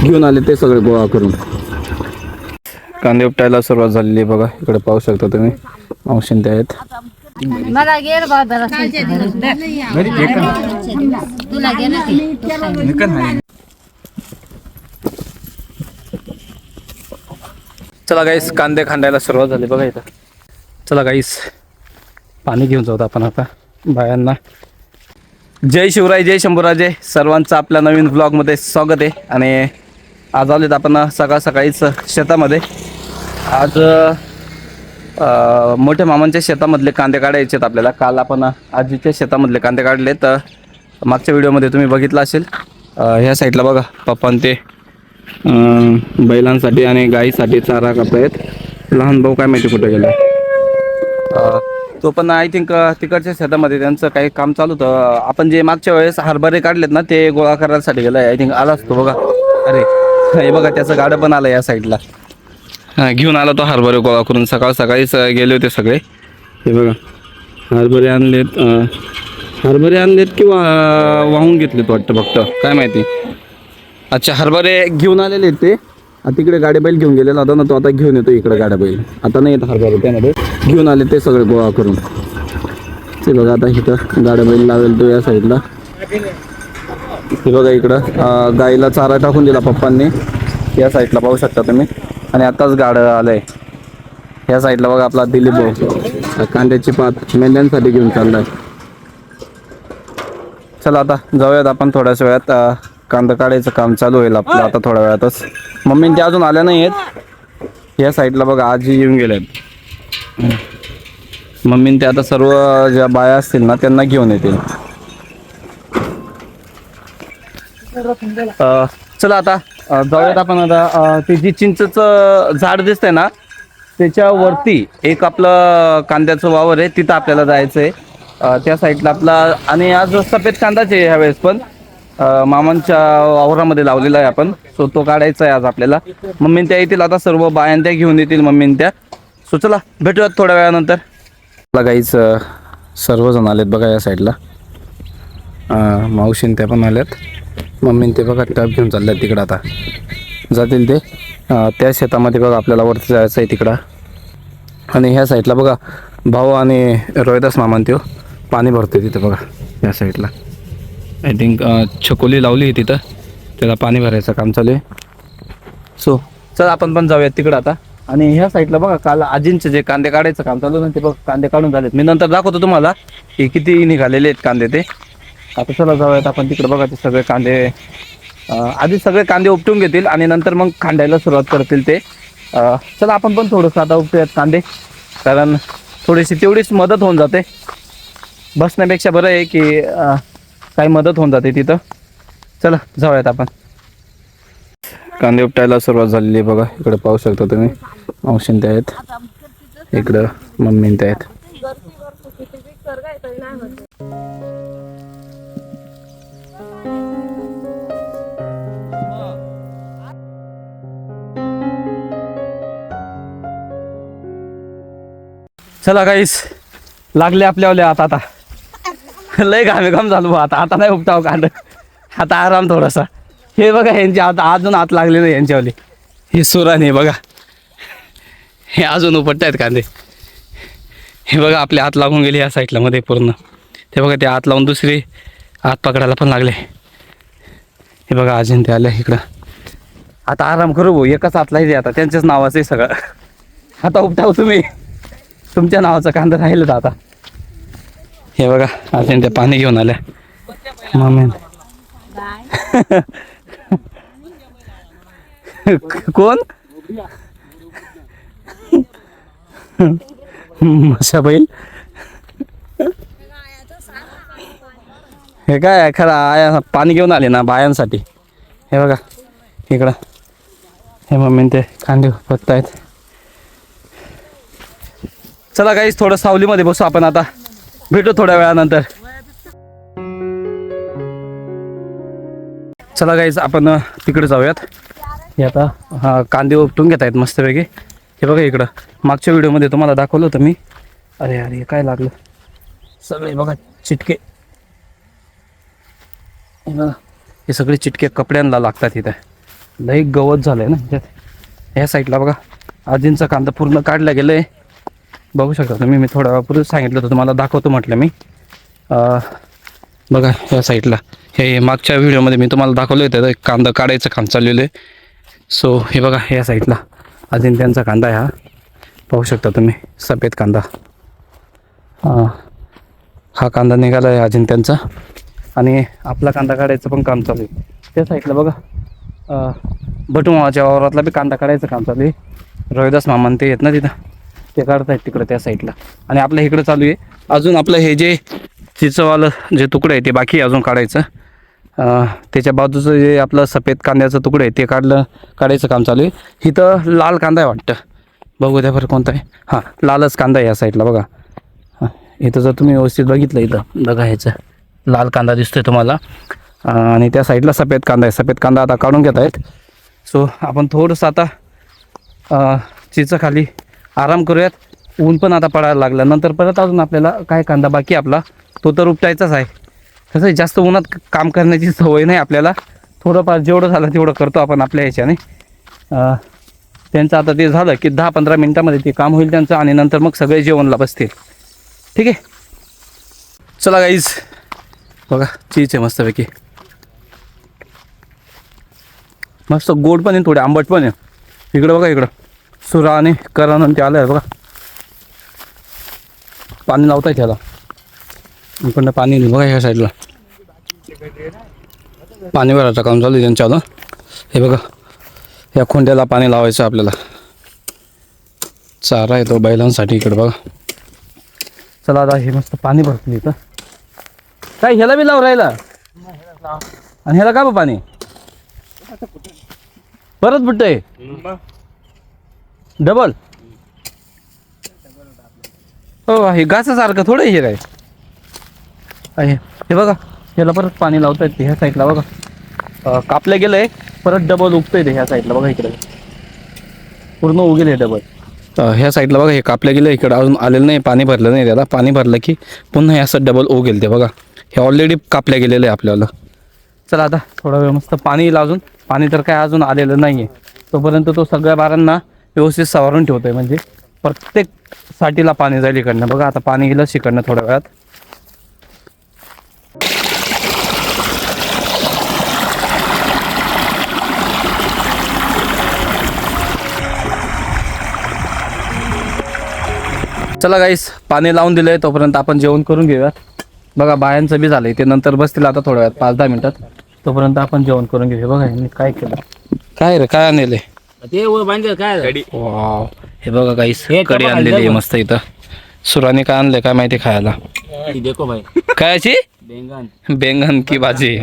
घेऊन आले ते सगळे गोळा करून. कांदे उपटायला सुरुवात झालेली आहे बघा. इकडे पाहू शकता तुम्ही मावशीन ते आहेत. मला गेर बाजार तुला घे ना ती. चला गाईस, कांदे खांडायला सुरुवात झाली बघा इथं. चला गाईस, पाणी घेऊन जाऊ आपण आता बायांना. जय शिवराय, जय शंभूराजे. सर्वांचं आपल्या नवीन ब्लॉगमध्ये स्वागत आहे. आणि आज आलेत आपण सकाळ सकाळीच शेतामध्ये. आज मोठ्या मामांच्या शेतामधले कांदे काढायचे आहेत आपल्याला. काल आपण आजीच्या शेतामधले कांदे काढले. तर मागच्या व्हिडिओमध्ये तुम्ही बघितलं असेल. ह्या साईडला बघा पप्पान ते बैलांसाठी आणि गाईसाठी चारा करतायत. लहान भाऊ काय माहिती कुठे गेला. तो पण आय थिंक तिकडच्या शेतामध्ये त्यांचं काही काम चालू होतं. आपण जे मागच्या वेळेस हरभरे काढलेत ना, ते गोळा करायसाठी गेलाय आय थिंक. आलाच तो बघा. अरे हे बघा, त्याचं गाडं पण आलं या साईडला. घेऊन आला तो हरभरे गोळा करून. सकाळ सकाळीच गेले होते सगळे. हे बघा हरभरे आणलेत. हरभरे आणलेत किंवा वाहून घेतलेत वाटतं, फक्त काय माहिती. अच्छा, हरभरे घेऊन आलेले आहेत ते. तिकडे गाडी बैल घेऊन गेलेला होता ना तो, आता घेऊन येतो इकडे गाड्या बैल. आता नाही येत हरभरे, त्यामध्ये घेऊन आले ते सगळे गोळा करून. ते बघा आता इथं गाड्या बैल लावेल तो या साईडला. हे बघा इकडं गाईला चारा टाकून दिला पप्पांनी. या साईडला पाहू शकता तुम्ही. आणि आताच गाडं आलंय या साईडला बघा. आपला दिलीप भाऊ कांद्याची पात मेंढ्यांसाठी घेऊन चाललाय. चला आता जाऊयात आपण थोड्याच वेळात. कांदा काढायचं काम चालू होईल आपलं आता थोड्या वेळातच. मम्मीन ते अजून आल्या नाही आहेत. या साईडला बघा आजी येऊन गेल्यात. मम्मीन ते आता सर्व ज्या बाया असतील ना त्यांना घेऊन येतील. चला आता जाऊयात आपण. आता ते जी चिंचचं झाड दिसतंय ना, त्याच्यावरती एक आपलं कांद्याचं वावर आहे, तिथं आपल्याला जायचं आहे. त्या साईडला आपला. आणि आज सफेद कांदाच आहे ह्यावेळेस पण. मामांच्या वावरामध्ये लावलेला आहे आपण. सो तो काढायचा आहे आज आपल्याला. मम्मीन त्या येतील आता, सर्व बायां त्या घेऊन येतील मम्मीन त्या. सो चला भेटूयात थोड्या वेळानंतर. मला गाईच सर्वजण आलेत बघा या साईडला. मावशीन त्या पण आल्यात. मम्मीन ते बघा टप घेऊन चालल्यात तिकडं. आता जातील ते त्या शेतामध्ये बघा. आपल्याला वरती जायचं आहे तिकडं. आणि ह्या साईडला बघा भाऊ आणि रोहिदास मामान त्यो पाणी भरते तिथं बघा या साईडला. आय थिंक छकोली लावली आहे तिथं, त्याला पाणी भरायचं काम चालू आहे. सो चल आपण पण जाऊयात तिकडं आता. आणि ह्या साईडला बघा काल आजींचे जे कांदे काढायचं काम चालू आहे ते बघा, कांदे काढून झालेत. मी नंतर दाखवतो तुम्हाला की किती निघालेले आहेत कांदे ते. आता चला जाऊयात आपण तिकडं. बघा ते सगळे कांदे आधी सगळे कांदे उपटून घेतील आणि नंतर मग खांडायला सुरुवात करतील ते. चला आपण पण थोडंसं आता उपटूयात कांदे, कारण थोडीशी तेवढीच मदत होऊन जाते. बसण्यापेक्षा बरं आहे की काही मदत होऊन जाते तिथं. चला जाऊयात आपण. कांदे उपटायला सुरुवात झालेली आहे बघा. इकडे पाहू शकता तुम्ही मावशीन ते आहेत, इकडं मम्मीन ते आहेत. चला गाईस, लागले आपल्यावले आता. आता लय घाम झालो आता. आता नाही उपटाव कांद, आता आराम थोडासा. हे बघा यांच्या आता अजून हात लागले नाही यांच्यावाले. हे सुराने बघा, हे अजून उपटतायत कांदे. हे बघा आपले हात लागून गेले या साईडला मध्ये पूर्ण. ते बघा ते हात लावून दुसरे हात पकडायला पण लागले. हे बघा अजून ते आले इकडं. आता आराम करू भाऊ, एकच हात लागले आता. त्यांच्याच नावाचं आहे सगळं. आता उपटाव तुम्ही, तुमच्या नावाचं कांदा राहिलं तर आता. हे बघा अजून ते पाणी घेऊन आल्या मम्मी. कोण मशा बैल? हे काय खरं पाणी घेऊन आले ना बायांसाठी. हे बघा इकडं हे मम्मी ते कांदे उपटतायत. चला गाईस, थोडं सावलीमध्ये बसू आपण आता. भेटू थोड्या वेळानंतर. चला गाईस, आपण तिकडे जाऊयात. हे आता कांदे उपटून घेत आहेत मस्तपैकी. हे बघा इकडं मागच्या व्हिडिओमध्ये तुम्हाला दाखवलं होतं मी. अरे अरे काय लागलं सगळे बघा चिटके. हे सगळे चिटके कपड्यांना लागतात इथं. लई गवत झालंय ना ह्याच्यात. ह्या साईडला बघा आजींचा कांदा पूर्ण काढला गेलाय. बघू शकता तुम्ही. मी थोड्या वेळापूर्वी सांगितलं होतं तुम्हाला दाखवतो म्हटलं मी. बघा ह्या साईडला हे मागच्या व्हिडिओमध्ये मी तुम्हाला दाखवलं होतं एक कांदा काढायचं काम चाललेलं आहे. सो हे बघा ह्या साईडला अजून त्यांचा कांदा आहे हा. पाहू शकता तुम्ही सफेद कांदा. हा कांदा निघाला आहे अजून त्यांचा. आणि आपला कांदा काढायचं पण काम चालू आहे. त्या साईडला बघा बटुमाच्या वावरातला बी कांदा काढायचं काम चालू आहे. रोहिदास मामान ते आहेत ना तिथं, ते काढतायत तिकडं त्या साईडला. आणि आपल्या इकडं चालू आहे अजून आपलं हे जे चिचंवालं जे तुकडं आहे ते बाकी आहे अजून काढायचं. त्याच्या बाजूचं जे आपलं सफेद कांद्याचं तुकडं आहे ते काढायचं काम चालू आहे. इथं लाल कांदा आहे वाटतं. बघू द्या बरं कोणता आहे. हां लालच कांदा आहे या साईडला बघा. इथं जर तुम्ही व्यवस्थित बघितलं इथं बघा ह्याचं लाल कांदा दिसतोय तुम्हाला. आणि त्या साईडला सफेद कांदा आहे. सफेद कांदा आता काढून घेत आहेत. सो आपण थोडंसं आता चिचं खाली आराम करूयात. ऊन पण आता पडायला लागलं. नंतर परत अजून आपल्याला काय कांदा बाकी आपला तो तर उपटायचाच आहे. कसं आहे जास्त उन्हात काम करण्याची सवय नाही आपल्याला. थोडंफार जेवढं झालं तेवढं करतो आपण आपल्या ह्याच्याने. त्यांचं आता ते झालं की 10-15 मिनटामध्ये ते काम होईल त्यांचं. आणि नंतर मग सगळे जेवणला बसतील. ठीक आहे चला गाईज. बघा चीज आहे मस्तपैकी. मस्त गोड पण आहे थोडे आंबट पण आहे. इकडं बघा इकडं सुरा आणि करण आणि ते आलं आहे बघा. पाणी लावताय त्याला इकडनं पाणी नाही बघा ह्या साईडला पाणी भरायचं काम चालू आहे त्यांच्याला. हे बघा या खोंड्याला पाणी लावायचं आपल्याला. चारा आहे तो बैलांसाठी इकडं बघा. चला आता हे मस्त पाणी भरतील इथं. काय ह्याला बी लाव राहिला आणि ह्याला का बा पाणी परत बुट्टय डबल. हो हे गासासारखं थोडं हे काय आहे. हे बघा ह्याला परत पाणी लावता येते. ह्या साईडला बघा कापलं गेलं आहे परत डबल उगतंय ते ह्या साईडला बघा. इकडे पूर्ण उगेल हे डबल. ह्या साईडला बघा हे कापलं गेलं. इकडं अजून आलेलं नाही पाणी भरलं नाही त्याला. पाणी भरलं की पुन्हा हे असं डबल उगेल ते बघा. हे ऑलरेडी कापल्या गेलेलं आहे आपल्याला. चला आता थोडा वेळ मस्त पाणी येईल अजून. पाणी तर काय अजून आलेलं नाही आहे. तोपर्यंत तो सगळ्या बारांना व्यवस्थित सावरून ठेवतो आहे. म्हणजे प्रत्येक साठीला पाणी जाईल इकडनं. बघा आता पाणी येईल इकडनं थोड्या वेळात. चला गाईस पाणी लावून दिलंय तोपर्यंत आपण जेवण करून घेऊयात. बघा बायांचं बी झालंय ते नंतर बसतील आता थोड्या वेळात 5-10 मिनिटात. तोपर्यंत आपण जेवण करून घेऊया. बघा यांनी काय केलं. काय रे काय आणले ते बांधलं काय वाव. हे बघा गाईस कढी आणलेली आहे मस्त. इथं सुराने काय आणलंय काय माहिती खायला. देखो भाई काय अशी बेंगन की भाजी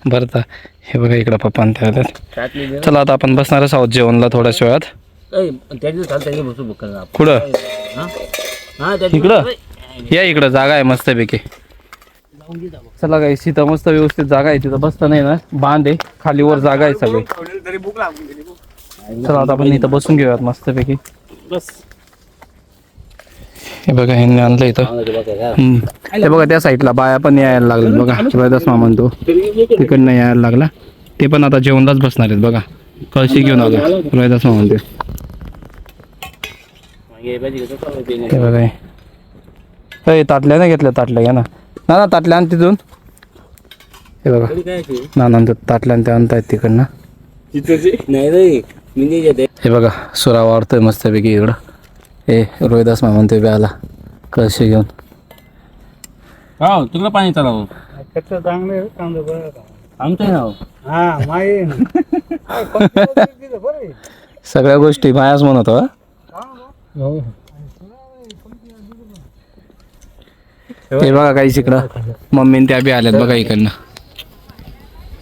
भरता. हे बघा इकडं पप्पा आणते. चला आता आपण बसणारच आहोत जेवणला थोड्याच वेळात. कुठं इकडं या इकडं जागा आहे मस्तपैकी. चला काय तिथं मस्त व्यवस्थित जागा आहे. तिथं बसता नाही ना बांध आहे खाली वर जागा आहे सगळी. चला आता आपण इथं बसून घेऊयात मस्तपैकी. हे बघा ह्यांनी आणलं इथं. हे बघा त्या साईडला बाया पण यायला लागल्या बघा. रोहिदास मामा तो तिकडनं यायला लागला. ते पण आता जेवणलाच बसणार आहेत बघा. कळशी घेऊन आला रोहिदास मामा ते. हे बघा हे ताटल्या ना घेतल्या ताटल्या घ्या ना ना ताटल्या आण तिथून. हे बघा ना नंतर ताटल्या ते आणतायत तिकडनं. हे बघा सुरा वाढतोय मस्तपैकी इकडं. हे रोहिदास मामा ते बी आला कळशी घेऊन. तुला पाणी चालव सगळ्या गोष्टी मायाच म्हणत हो. हे बघा काही इकडं मम्मीन त्या बी आल्यात बघा इकडनं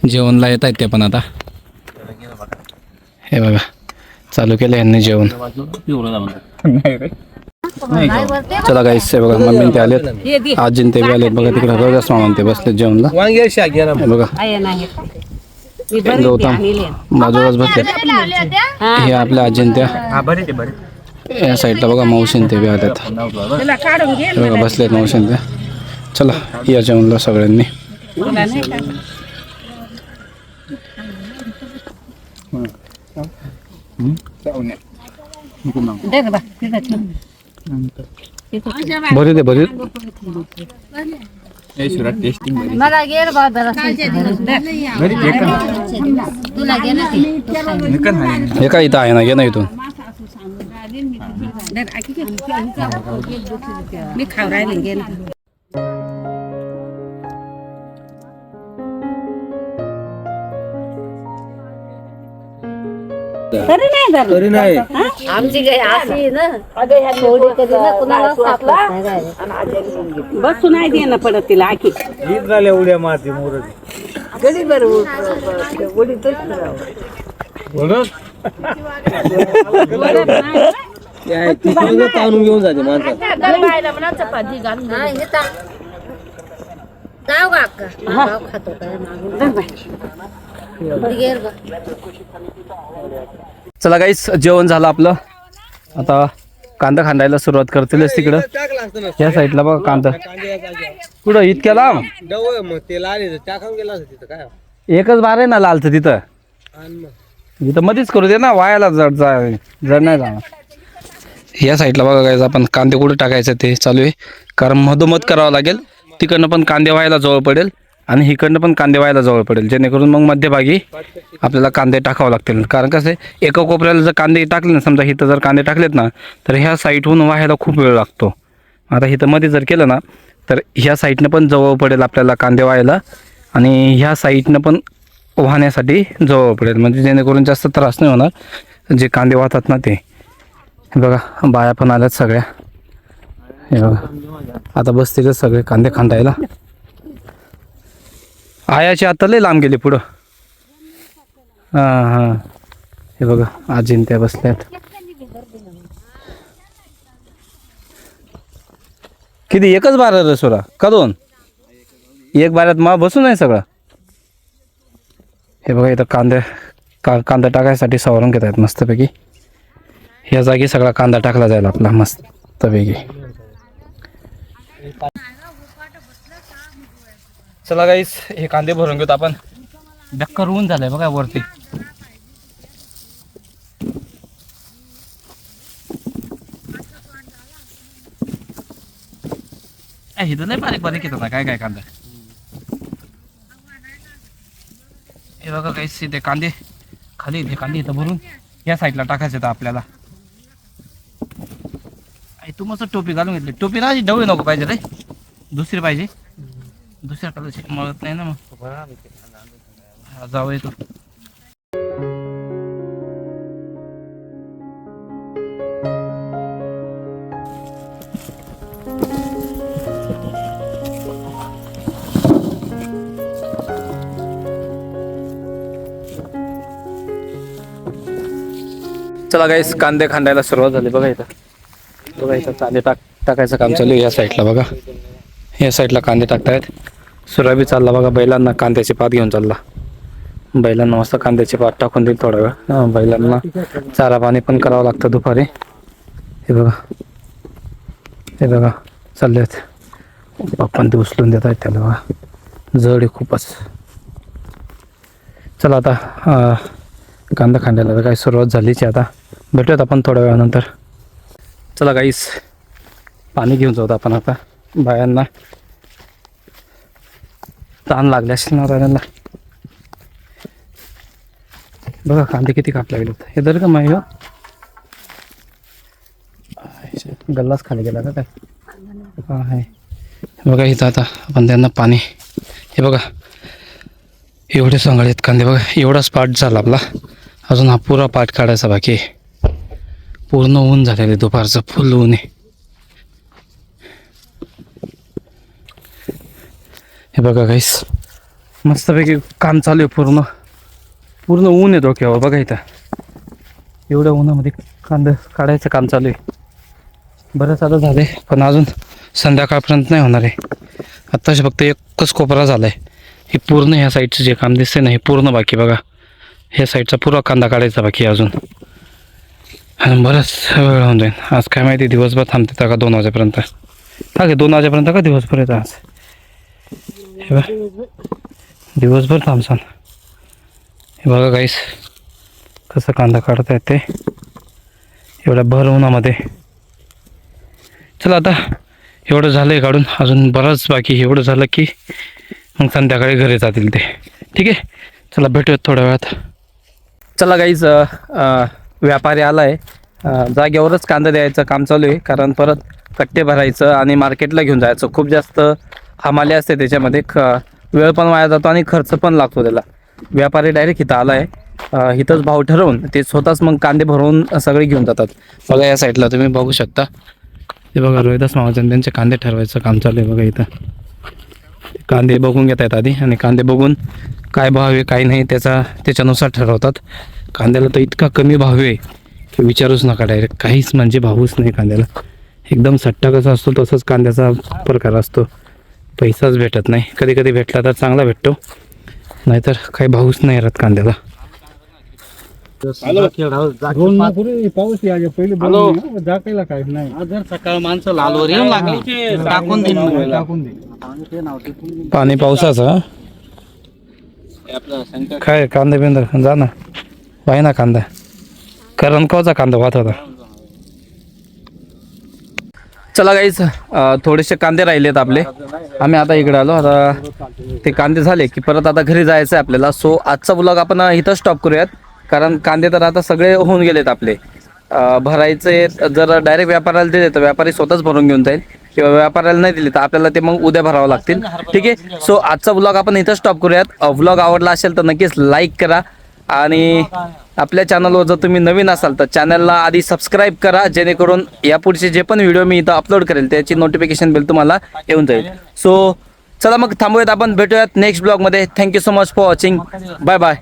जेवणला येत आहेत ते पण आता. हे बघा चालू केलं यांनी जेवण. चला गाईस हे बघा मम्मीन ते आलेत आजीन ते बी आलेत बघा. तिकडे रोहिदास मामान ते बसलेत जेवणला. बघा गौतम बाजूलाच बसले. हे आपल्या आजीन त्या या साईडला बघा मावशीन ते बी आल्यात. बघा बसलेत मावशीन त्या. चला या जेवणला सगळ्यांनी. बरे दे बरे मला गेर बाजारात तुला घे ना ती. हे काय इथं आहे ना घे ना इथून मी खाऊ राहिले घे ना. तरी नाही झालं. तरी नाही आमची गाय अशी ना थोडी कधी ना कुणाला सापडत नाही गाय. बसू नाही दे ना पडत तिला आखी गीत झाल्या उड्या मारते मोरच कधी बरं उडी तर ताणून घेऊन जाते माणसात चपाती घालून जाऊ का अक्का गाव खातो काय गेर बा. चला गाईस जेवण झालं आपलं आता कांदा खांडायला सुरुवात करतीलच तिकडं या साईडला बघा कांदा कुठं इतक्या लांब मग ते लाल टाकून गेला तिथं काय एकच बार आहे ना लालचं तिथं इथं मध्येच करू दे ना वायाला जड जड नाही जाणार या साईडला बघा गाईस आपण कांदे कुठे टाकायचं ते चालू आहे कारण मधोमध करावं लागेल तिकडनं पण कांदे व्हायला जवळ पडेल आणि इकडनं पण कांदे व्हायला जवळ पडेल जेणेकरून मग मध्यभागी आपल्याला कांदे टाकावं लागतील कारण कसं आहे एका कोपऱ्याला जर कांदे टाकले ना समजा इथं जर कांदे टाकलेत ना तर ह्या साईडहून व्हायला खूप वेळ लागतो आता इथं मध्ये जर केलं ना तर ह्या साईडनं पण जवळ पडेल आपल्याला कांदे व्हायला आणि ह्या साईडनं पण वाहण्यासाठी जवळ पडेल म्हणजे जेणेकरून जास्त त्रास नाही होणार जे कांदे वाहतात ना ते बघा बाया पण आल्यात सगळ्या हे बघा आता बसतीलच सगळे कांदे खांडायला आयाची आता लय लांब गेली पुढं हां हां हे बघा आजीन त्या बसल्यात किती एकच बार रसोरा का दोन एक बाऱ्यात मग बसून आहे सगळं हे बघा इथं कांदा टाकायसाठी सावरून घेत आहेत मस्तपैकी ह्या जागी सगळा कांदा टाकला जाईल आपला मस्तपैकी चला गाईस हे कांदे भरून घेतो आपण बेक्कर ऊन झालंय बघा वरती इथं नाही बारीक बारीक येतात ना काय काय कांदा हे बघा गाईस इथे कांदे खाली इथे कांदे इथं भरून या साईडला टाकायचं होतं आपल्याला तू मस्त टोपी घालून घेतली टोपी ना डवळी नको पाहिजे रे दुसरी पाहिजे दुसऱ्या कलरची मळत नाही ना मग जाऊ येतो चला गाईस कांदे खांडायला सुरुवात झाली बघा इथं कांदे टाकायचं काम चालू आहे या साईडला बघा या साईडला कांदे टाकतायत सुरा बी चालला बघा बैलांना कांद्याची पात घेऊन चालला बैलांना मस्त कांद्याची पात टाकून देईल थोडा वेळ बैलांना चारा पाणी पण करावं लागतं दुपारी हे बघा चाललेत आपण ते उचलून देत आहेत त्याला बघा जड आहे खूपच चला आता कांदा खांद्याला तर काही सुरुवात झालीच आहे आता भेटूयात आपण थोड्या वेळानंतर चला गाईस पाणी घेऊन जाऊ आपण आता बायांना ताण लागले असेल ना त्यांना बघा कांदे किती कापले गेलेत हे दर का माही गल्लाच खाली गेला का काय हा आहे बघा इथं आता आपण त्यांना पाणी हे बघा एवढे सांगाळेत कांदे बघा एवढाच पाठ झाला आपला अजून हा पुरा पाठ काढायचा बाकी पूर्ण ऊन झालेलं दुपारचं फुल ऊन आहे हे बघा गाईस मस्तपैकी काम चालू आहे पूर्ण ऊन आहे डोक्यावर बघा इथं एवढ्या उन्हामध्ये कांदा काढायचं काम चालू आहे बरंच आता झालं आहे पण अजून संध्याकाळपर्यंत नाही होणार आहे आत्ताच फक्त एकच कोपरा झाला आहे हे पूर्ण ह्या साईडचं जे काम दिसते ना हे पूर्ण बाकी बघा ह्या साईडचा पुरा कांदा काढायचा बाकी अजून आणि बरंच वेळ होऊन जाईल आज काय माहिती दिवसभर थांबते का 2 वाजेपर्यंत का 2 वाजेपर्यंत का दिवसभर येतं आज हे बघा दिवसभर थांबसान हे बघा गाईस कसं कांदा काढता येते एवढ्या भर उन्हामध्ये. चला आता एवढं झालं आहे काढून, अजून बरंच बाकी. एवढं झालं की मग संध्याकाळी घरी जातील ते. ठीक आहे, चला भेटूयात थोड्या वेळात. चला गाईज, व्यापारी आला आहे. जागेवरच कांदा द्यायचं काम चालू आहे, कारण परत कट्टे भरायचं आणि मार्केटला घेऊन जायचं. खूप जास्त हमाली असते त्याच्यामध्ये, वेळ पण वाया जातो आणि खर्च पण लागतो त्याला. व्यापारी डायरेक्ट इथं आला आहे, इथंच भाव ठरवून ते स्वतःच मग कांदे भरवून सगळे घेऊन जातात. बघा या साईडला तुम्ही बघू शकता, ते बघा रोहिदास महाजन त्यांचे कांदे ठरवायचं काम चालू आहे. बघा इथं कांदे बघून घेत आहेत आधी, आणि कांदे बघून काय भाव आहे काय नाही त्याच्यानुसार ठरवतात. कांद्याला तर इतका कमी भाव आहे की विचारूच नका. डायरेक्ट काहीच म्हणजे भावच नाही कांद्याला. एकदम सट्टा कसा असतो तसंच कांद्याचा प्रकार असतो. पैसाच भेटत नाही. कधी कधी भेटला तर चांगला भेटतो, नाहीतर काही भावच नाही राहत कांद्याला. पाऊस यायच्या पहिले जाकायला काही नाही. जर सकाळ माणसं लालवर येऊन लागली की टाकून देईन. टाकून दे. पाणी पावसाचं काय कांदा बिंदा जा ना वाय ना कांदा. करणकोचा कांदा वाहत होता. चला गाईच, थोडेसे कांदे राहिलेत आपले. आम्ही आता इकडे आलो. आता ते कांदे झाले की परत आता घरी जायचं आहे आपल्याला. सो आजचा ब्लॉग आपण इथं स्टॉप करूयात, कारण कांदे तर आता सगळे होऊन गेलेत आपले. भरायचे जर डायरेक्ट व्यापाऱ्याला दिले तर व्यापारी स्वतःच भरून घेऊन जाईल, किंवा व्यापाऱ्याला नाही दिले तर आपल्याला ते मग उद्या भरावं लागतील. ठीक आहे, सो आजचा ब्लॉग आपण इथं स्टॉप करूयात. ब्लॉग आवडला असेल तर नक्कीच लाईक करा, आणि आपल्या चॅनलवर जर तुम्ही नवीन असाल तर चॅनलला आधी सबस्क्राईब करा, जेणेकरून यापुढचे जे पण व्हिडिओ मी इथं अपलोड करेल त्याची नोटिफिकेशन बिल तुम्हाला येऊन जाईल. सो चला मग थांबूयात, आपण भेटूयात नेक्स्ट ब्लॉगमध्ये. Thank you so much for watching. Bye bye.